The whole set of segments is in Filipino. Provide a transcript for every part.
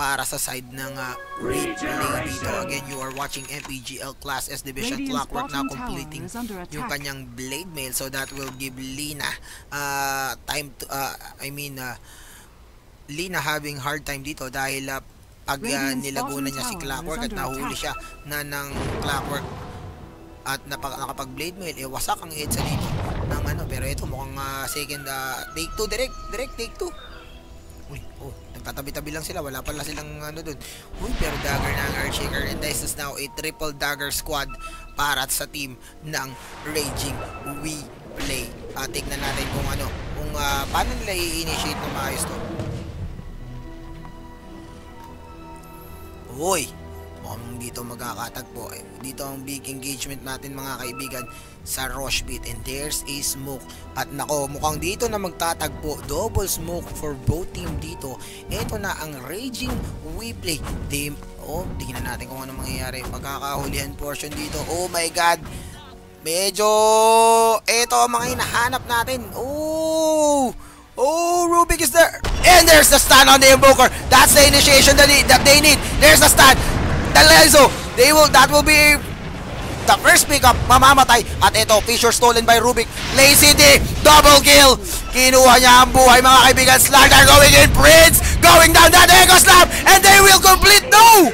para sa side ng replay dito. Again, you are watching MPGL Class S Division. Clockwork now completing yung kanyang blade mail, so that will give Lina time to, Lina having hard time dito dahil pag nilagunan niya si Clockwork at nahuli siya na ng Clockwork at nakapag blade mail, wasak ang EDSA dito ng pero ito mukhang second take 2, direct take 2. Uy, nagtatabi-tabi lang sila, wala pala silang dun. Uy, pero dagger na ang Earthshaker, and this is now a triple dagger squad para sa team ng Raging We Play. Tignan natin kung paano nila i-initiate na maayos to. Uy, mukhang dito magkakatagpo. Dito ang big engagement natin mga kaibigan sa Rosh Pit, and there's a smoke. At nako, mukhang dito na magtatagpo. Double smoke for both team dito. Ito na ang Raging We Play team. Tingnan natin kung ano mangyayari. Magkakahulihan portion dito. Oh my god, medyo ito ang mga hinahanap natin. Rubik is there, and there's the stun on the Invoker. That's the initiation that they need. There's the stun. The Lezo, that will be the first pickup, mamamatay. At ito, Fissure stolen by Rubik. Lazy D, double kill. Kinuha niya ang buhay mga kaibigan. Slardar going in, Prince going down that Echo Slam, and they will complete. No!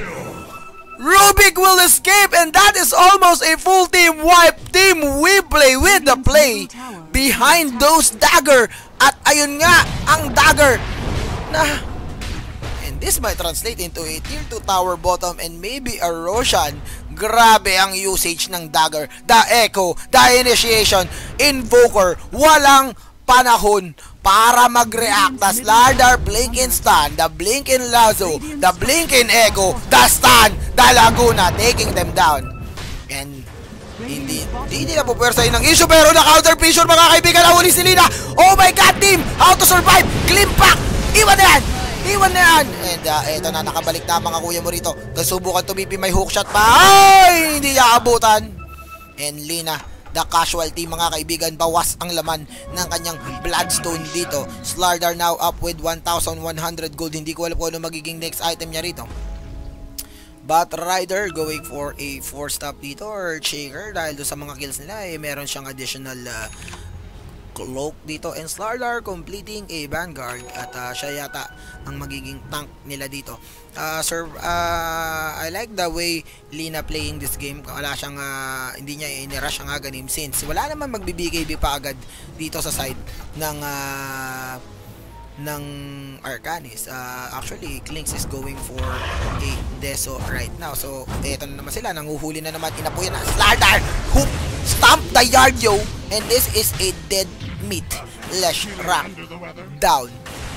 Rubik will escape, and that is almost a full team wipe. Team We Play with the play behind those dagger. At ayun nga, ang dagger na, and this might translate into a tier 2 tower bottom and maybe a Roshan. Grabe ang usage ng dagger. The Echo, the initiation, Invoker, walang panahon para mag-react. The Slardar Blinkin stun, the Blinkin Lazo, the Blinkin Echo, the stun, the Laguna taking them down. And hindi na po pwersahin ng issue, pero na-counter Fissure mga kaibigan. Nahuli si Lina. Oh my god, team! How to survive? Climpak! Iwan na yan! And eto na, nakabalik na mga kuya mo rito. Subukan tumipi, may hookshot pa. Ay! Hindi niya abutan. And Lina, the casualty mga kaibigan, bawas ang laman ng kanyang Bloodstone dito. Slardar now up with 1,100 gold. Hindi ko alam kung ano magiging next item niya rito. But Rider going for a 4-stop dito, or Shaker, dahil doon sa mga kills nila meron siyang additional cloak dito. And Slardar completing a Vanguard, at siya yata ang magiging tank nila dito. I like the way Lina playing this game. Wala siyang hindi niya in-rush ang aganim, since wala naman magbi-BKB pa agad dito sa side ng Arcanis. Actually, Klinks is going for a Deso right now. So, eto na naman sila. Nanguhuli na naman. Inapuyan na. Slardar! Hook! Stomp the yard, yo! And this is a dead meat. Leshrac down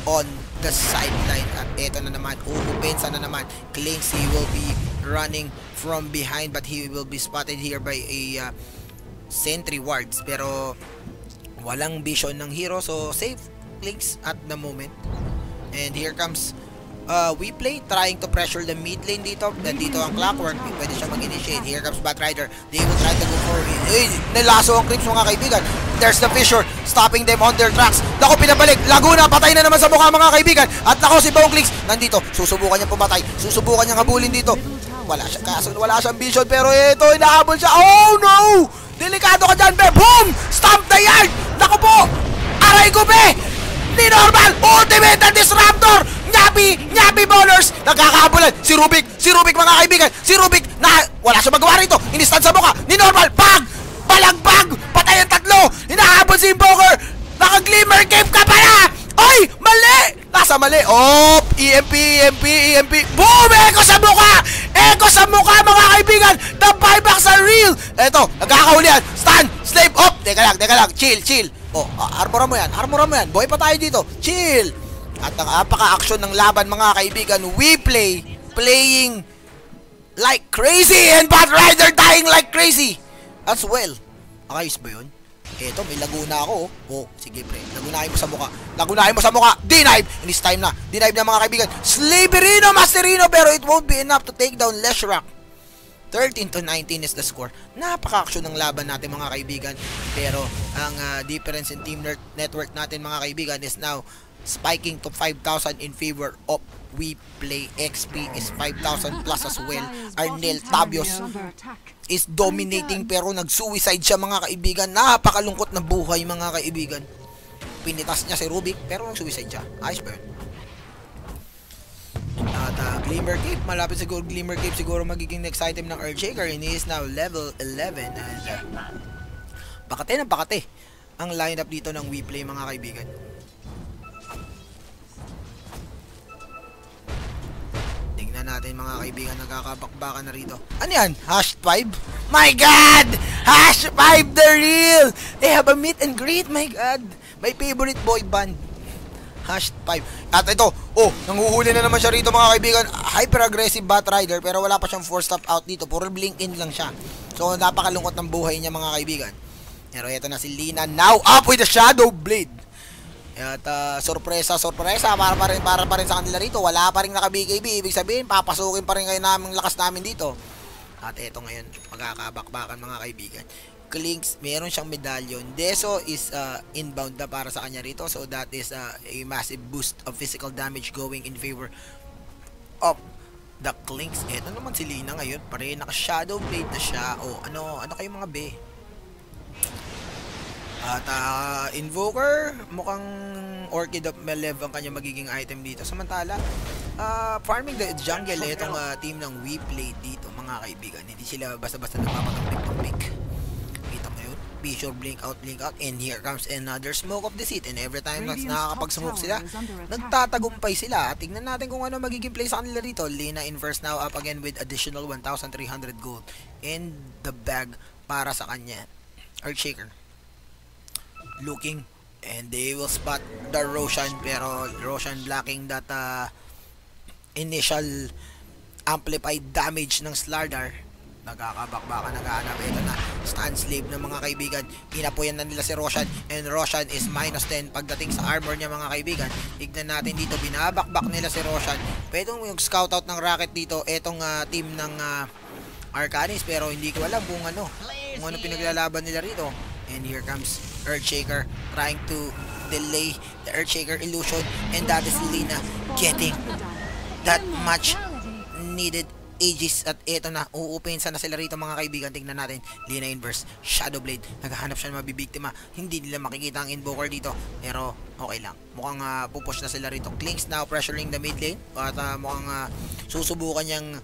on the sideline. At eto na naman. Upensa na naman. Klinks, he will be running from behind, but he will be spotted here by a sentry wards. Pero, walang vision ng hero. So, safe Klinks at the moment. And here comes We Play trying to pressure the mid lane dito. Nandito ang Clockwork, pwede siya mag-initiate. Here comes Batrider, they will try to go for it. Nilaso ang Crips mga kaibigan. There's the Fissure stopping them on their tracks. Nako, pinabalik, Laguna patay na naman sa mukha mga kaibigan. At nako, si Bong Klinks nandito, susubukan niya pumatay, susubukan niya habulin dito. Wala siyang vision, pero ito, inahabol siya. Oh no! Delikado ka dyan, be! Boom! Stomp the yard! Nako po! Aray ko, be! Ni normal! Ultimate Disruptor! Nyapi bowlers! Nagkakahabulan! Si Rubik mga kaibigan! Si Rubik na wala siya magawa rito! Inistan sa mukha! Ni normal! Bag! Balagbag! Patay ang tatlo! Hinahabol si Invoker! Naka-glimmer cape ka pala! Oy! Mali! Nasa mali! Oh! EMP! Boom! Echo sa mukha! Echo sa mukha mga kaibigan! The buybacks are real! Eto! Nagkakahulihan! Stun! Slave! Oh! Teka lang! Chill! Oh, armoran mo yan. Boy pa tayo dito. Chill. At ang apaka-action ng laban mga kaibigan. We Play, playing like crazy, and Batrider dying like crazy as well. Ayos ba yun? Eto, may Laguna ako. Oh, sige pre. Lagunahin mo sa mukha. Denive. In this time na. Denive na mga kaibigan. Slaverino, Masterino, pero it won't be enough to take down Leshrac. 13-19 is the score. Napaka-action ng laban natin mga kaibigan. Pero ang difference in team network natin mga kaibigan is now spiking to 5,000 in favor of We Play. XP is 5,000 plus as well. Arnel Tabios is dominating pero nag-suicide siya mga kaibigan. Napakalungkot na buhay mga kaibigan. Pinitas niya si Rubik pero nag-suicide siya. Ayos ba yun? At Glimmer Cape, malapit siguro Glimmer Cape siguro magiging next item ng Earthshaker, and he is now level 11 and pakate ng pakate ang lineup dito ng WePlay mga kaibigan. Tingnan natin mga kaibigan, nagkakabakbakan na rito. Ano yan? #5? My God! #5 the real! They have a meet and greet, my God! My favorite boy band. #5. At ito, nanguhuli na naman siya rito mga kaibigan. Hyper-aggressive Batrider pero wala pa siyang 4-stop out dito. Puro blink-in lang siya. So, napakalungkot ng buhay niya mga kaibigan. Pero ito na si Lina. Now up with the Shadow Blade. At sorpresa. Para pa rin sa kanila rito. Wala pa rin naka-BKB. Ibig sabihin, papasukin pa rin kayo namin lakas namin dito. At ito ngayon, magkakabakbakan mga kaibigan. Klinks, meron siyang medallion. Deso is inbound na para sa kanya rito. So that is a massive boost of physical damage going in favor of the Klinks. Ito naman si Lina ngayon. Pare, naka-shadow blade na siya. Ano kayo mga be? At Invoker, mukhang Orchid of Melev ang kanya magiging item dito. Samantala, farming the jungle, itong team ng WePlay dito mga kaibigan. Hindi sila basta-basta nagpapatampik-tampik. Bishop blink out, and here comes another smoke of deceit, and every time na nakakapag-smoke sila, nagtatagumpay sila. At tingnan natin kung ano magiging play sa kanila rito. Lina in first now, up again with additional 1,300 gold in the bag para sa kanya. Earthshaker looking, and they will spot the Roshan, pero Roshan blocking that initial amplified damage ng Slardar. Nagkakabakbakan, naghahanap. Ito na, stand slave ng mga kaibigan. Inapoyan na nila si Roshan, and Roshan is -10 pagdating sa armor niya mga kaibigan. Tignan natin dito, binabakbak nila si Roshan. Pwedeng yung scout out ng Rocket dito, etong team ng Arcanis, pero hindi ko alam kung ano pinaglalaban nila rito. And here comes Earthshaker trying to delay the Earthshaker illusion, and that is Lina getting that much needed Aegis. At eto na, uupensa na sila rito mga kaibigan. Tingnan natin, Lina inverse, Shadow Blade, naghahanap siya ng mabibiktima. Hindi nila makikita ang Invoker dito, pero okay lang, mukhang pupush na sila rito. Klinks now pressuring the mid lane, at mukhang susubukan niyang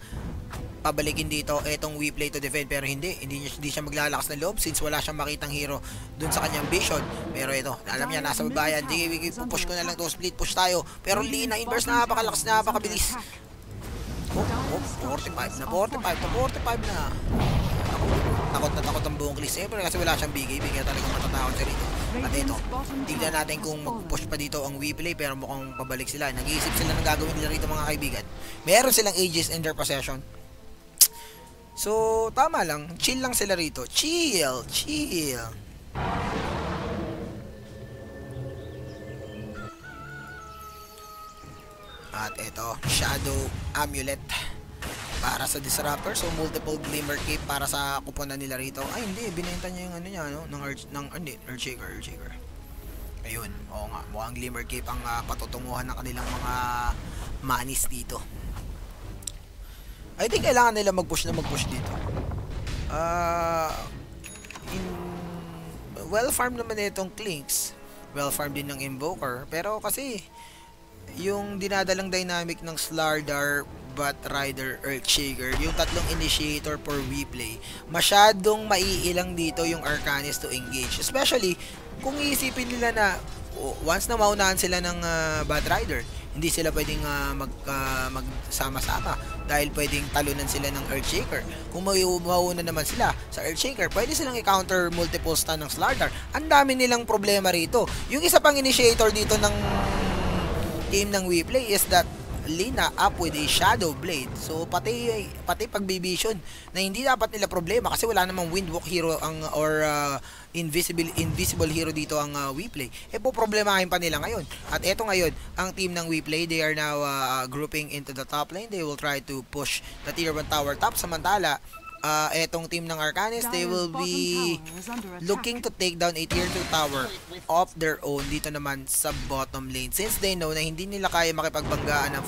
pabalikin dito etong WePlay to defend, pero hindi siya maglalakas ng loob since wala siyang makitang hero dun sa kanyang vision. Pero ito, alam niya, nasa babayan, pupush ko na lang to, split push tayo. Pero Lina inverse, napakalakas, napakabilis. 45 na. Takot ang buong Klis. Siyempre kasi wala siyang BKB, kaya talagang matatakot siya rito. At ito, tignan natin kung mag-push pa dito ang WePlay, pero mukhang pabalik sila. Nag-iisip sila ng gagawin nila rito mga kaibigan. Meron silang Aegis in their possession. So, tama lang. Chill lang sila rito. Chill. At ito, Shadow Amulet para sa Disruptor. So, multiple Glimmer Cape para sa kuponan nila rito. Ay, hindi. Binenta niya yung ano niya, no? Earthshaker. Ayun. Oo nga. Mukhang Glimmer Cape ang patutunguhan ng kanilang mga manis dito. I think kailangan nila mag-push dito. Well-farmed naman itong Klinks. Well-farmed din ng Invoker. Pero kasi yung dinadalang dynamic ng Slardar, Batrider, Earthshaker, yung tatlong initiator for WePlay, masyadong maiilang dito yung Arcanis to engage. Especially kung iisipin nila na once na maunahan sila ng Batrider, hindi sila pwedeng magsama-sama dahil pwedeng talunan sila ng Earthshaker. Kung mauna naman sila sa Earthshaker, pwede silang i-counter multiple stun ng Slardar. Ang dami nilang problema rito. Yung isa pang initiator dito ng team ng WePlay is that Lina up with a Shadow Blade. So pati pagbibision na hindi dapat nila problema kasi wala namang Windwalk hero or invisible hero dito ang WePlay. Poproblemahin pa nila ngayon. At eto ngayon, ang team ng WePlay, they are now grouping into the top lane. They will try to push the tier 1 tower top. Samantala, etong team ng Arcanis, they will be looking to take down a tier 2 tower of their own dito naman sa bottom lane, since they know na hindi nila kaya makipagbanggaan ng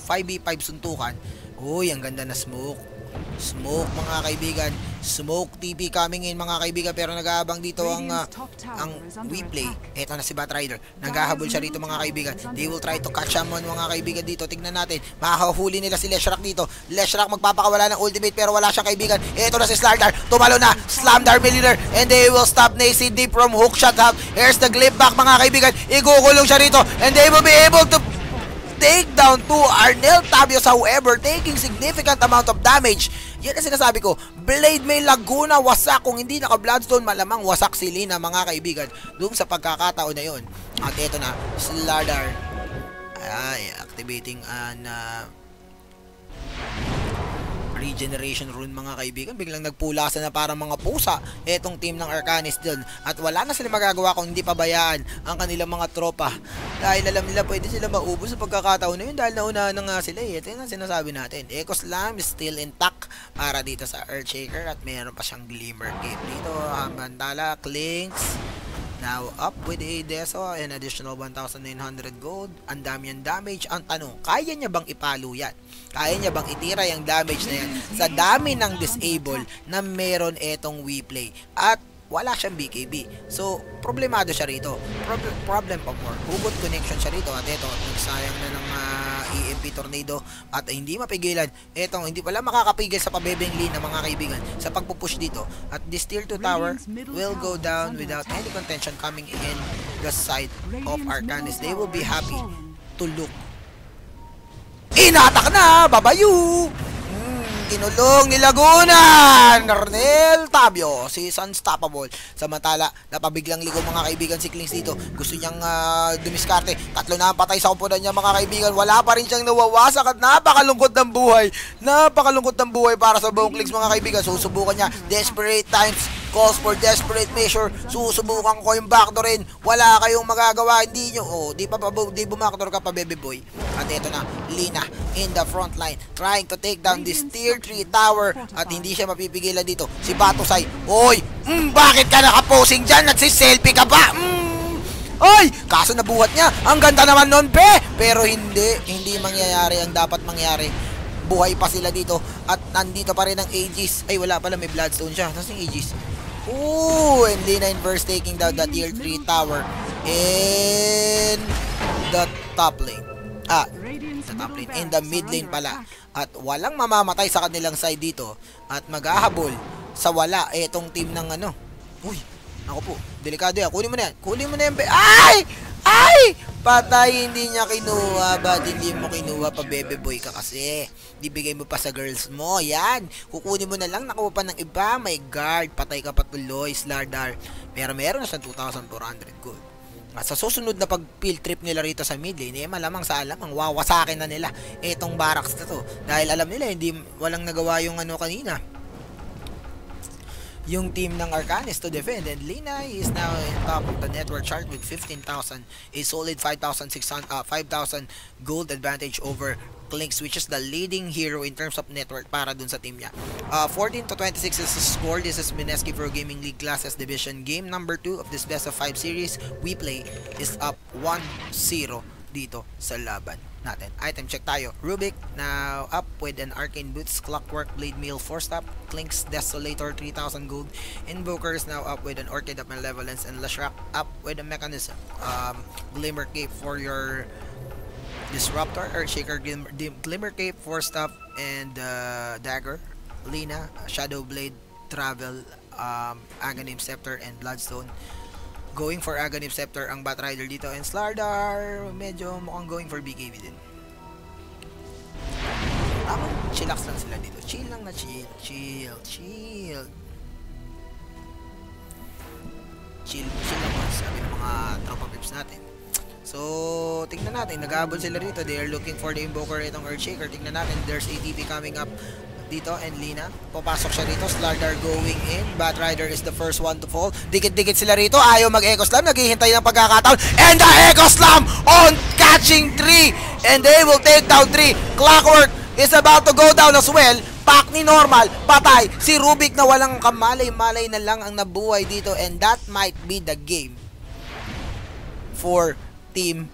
5v5 suntukan. Uy, ang ganda na smoke. Smoke mga kaibigan. Smoke TP coming in mga kaibigan, pero nag-aabang dito ang WePlay. Eto na si Batrider. Naghahabol siya rito mga kaibigan. They will try to catch him on mga kaibigan dito. Tignan natin. Makakahuli nila si Leshrac dito. Leshrac magpapakawala ng ultimate pero wala siyang kaibigan. Eto na si Slardar. Tumalo na. Slamdar Millionaire. And they will stop Nacy deep from hookshot hub. Here's the glip back mga kaibigan. Igukulong siya rito. And they will be able to take down to Arnel Tabios, however, taking significant amount of damage. Yan ang sinasabi ko, Blade may Laguna, wasak. Kung hindi naka-Bloodstone, malamang wasak si Lina mga kaibigan doon sa pagkakataon na yon. At ito na, Slardar ay activating an regeneration rune mga kaibigan. Biglang nagpulasan na parang mga pusa etong team ng Arcanis dun. At wala na sila magagawa kung hindi pabayaan ang kanilang mga tropa. Dahil alam nila pwede sila maubos sa pagkakataon na yun dahil naunahan na nga sila eh. Ito yung sinasabi natin. Echo Slam is still intact para dito sa Earthshaker at meron pa siyang Glimmer Cape dito. Mantala, Clinks now up with a Deso and additional 1,900 gold. Ang dami yung damage. Ang tanong, kaya niya bang ipalo yan? Kaya niya bang itira yung damage na yan sa dami ng disable na meron etong WePlay? At wala siyang BKB. So, problemado siya rito. Problem pa more. Hugot connection siya rito. At ito, nagsayang na ng EMP Tornado at hindi mapigilan. Ito, hindi pala makakapigil sa pabebeng Lina mga kaibigan sa pagpupush dito. At this tier 2 tower will go down without any contention coming in the side of Arcanis. They will be happy to look. Inatak na! Babayu! Kinulong ni Laguna! Arnel Tabio, si Unstoppable. Samantala, napabiglang ligo mga kaibigan si Clinks dito. Gusto niyang dumiskarte. Tatlo na ang patay sa kumpunan niya mga kaibigan. Wala pa rin siyang nawawasak at napakalungkot ng buhay. Napakalungkot ng buhay para sa buong Clinks mga kaibigan. Susubukan niya. Desperate times calls for desperate measure. Susubukan ko yung backdoor rin. Wala kayong magagawa. Hindi nyo. Di bumakdoor ka pa, baby boy. At ito na, Lina in the front line trying to take down this tier 3 tower at hindi siya mapipigilan dito. Si Batosay, oy, bakit ka nakaposing dyan? Nagsiselfie ka ba? Oy, kaso nabuhat niya. Ang ganda naman nun, pe. Pero hindi mangyayari ang dapat mangyari. Buhay pa sila dito at nandito pa rin ang Aegis. Ay, wala pala, may Bloodstone siya. Nasaan yung Aegis? Ooh, and Lina Inverse taking down the tier 3 tower in the top lane. Sa top lane, in the mid lane pala. At walang mamamatay sa kanilang side dito. At maghahabol sa wala etong team ng ano. Uy, ako po, delikado yan. Kunin mo na yan. Kunin mo na yan. Ay! Ay! Patay, hindi niya kinuha. Ba't hindi mo kinuha pa, bebe boy ka kasi? Dibigay mo pa sa girls mo. Yan. Kukunin mo na lang. Nakuha pa ng iba. My God. Patay ka pa tuloy, Slardar. Pero meron na siyang 2,400 gold. At sa susunod na pag-field trip nila rito sa mid lane, malamang sa alamang wawasakin na nila itong barracks na to. Dahil alam nila, walang nagawa yung ano kanina. Yung team ng Arcanis to defend. And Lina is now in top of the network chart with 15,000. A solid 5,000 gold advantage over Clinks, which is the leading hero in terms of network para dun sa team niya. 14 to 26 is the score. This is Mineski Pro Gaming League Classes Division. Game number 2 of this best of 5 series. WePlay is up 1-0 dito sa laban natin. Item check tayo. Rubik now up with an Arcane Boots, Clockwork Blade Meal 4-stop, Clinks Desolator 3,000 gold. Invoker is now up with an Orchid of Malevolence, and Leshrac up with a Mechanism. Glimmer Cape for your Disruptor, Earthshaker, Glimmer Cape 4-stop, and Dagger. Lina, Shadow Blade, Travel, Aghanim Scepter, and Bloodstone. Going for Aghanim Scepter ang Batrider dito, and Slardar medyo mukhang going for BKB din. Chillax lang sila dito. Chill lang na chill. Chill lang sabi ng mga tropa pips natin. So, tingnan natin. Nag-aabol sila rito. They are looking for the Invoker itong Earthshaker. Tingnan natin. There's ATP coming up dito, and Lina. Papasok siya rito. Slardar going in. Batrider is the first one to fall. Dikit-dikit sila rito. Ayaw mag-Echo Slam. Naghihintay ng pagkakataon. And the Echo Slam on catching 3. And they will take down 3. Clockwork is about to go down as well. Pack ni Normal. Patay. Si Rubik na walang kamalay-malay na lang ang nabuhay dito. And that might be the game for team